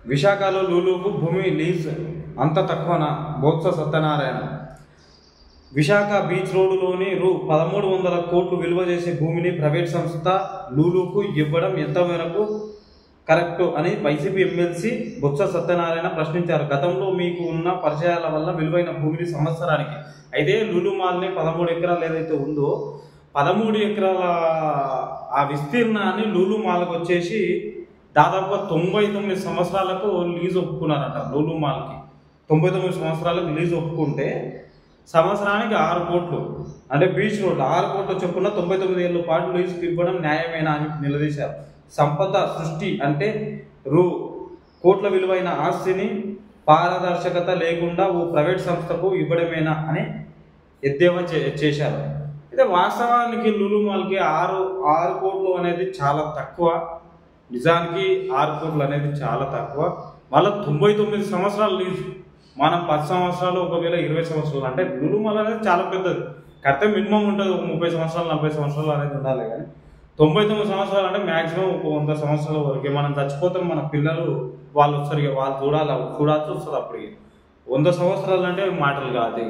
విశాఖలో లూలుకు భూమి లీజ్ అంత తక్కువన బొత్స సత్యనారాయణ. విశాఖ బీచ్ రోడ్డులోని రూ. 1300 కోట్లు విలువ చేసే భూమిని ప్రైవేట్ సంస్థ లూలుకు ఇవ్వడం ఎంతవరకు కరెక్టు అని వైసీపీ ఎమ్మెల్సీ బొత్స సత్యనారాయణ ప్రశ్నించారు. గతంలో మీకు ఉన్న పరిచయాల వల్ల విలువైన భూమిని సంవత్సరానికి అయితే లూలు మాల్ని 13 ఎకరాలు ఏదైతే ఉందో 13 ఎకరాల ఆ విస్తీర్ణాన్ని లూలు మాల్కి వచ్చేసి దాదాపుగా 99 సంవత్సరాలకు లీజ్ ఒప్పుకున్నారంట. లూలు మాల్కి 99 సంవత్సరాలకు లీజ్ ఒప్పుకుంటే సంవత్సరానికి 6 కోట్లు అంటే బీచ్ రోడ్ 6 కోట్ల చొప్పున 99 ఏళ్ళ పాటు లీజుకి ఇవ్వడం న్యాయమేనా అని నిలదీశారు. సంపద సృష్టి అంటే కోట్ల విలువైన ఆస్తిని పారదర్శకత లేకుండా ఓ ప్రైవేట్ సంస్థకు ఇవ్వడమేనా అని ఎద్దేవా చేశారు. అయితే వాస్తవానికి లూలు మాల్కి 6 కోట్లు అనేది చాలా తక్కువ. నిజానికి 6 కోట్లు అనేది చాలా తక్కువ. మళ్ళీ 99 సంవత్సరాలు లీజు. మనం 10 సంవత్సరాలు ఒకవేళ 20 సంవత్సరాలు అంటే లూలు మాల్ అనేది చాలా పెద్దది. కడితే మినిమం ఉంటుంది 30 సంవత్సరాలు 40 సంవత్సరాలు అనేది ఉండాలి. కానీ 99 సంవత్సరాలు అంటే మ్యాక్సిమం ఒక 100 సంవత్సరాల వరకే. మనం చచ్చిపోతాం, మన పిల్లలు వాళ్ళు వస్తారు, వాళ్ళు చూడాల్సి వస్తుంది. అప్పటికి 100 సంవత్సరాలు అంటే మాటలు కాదు.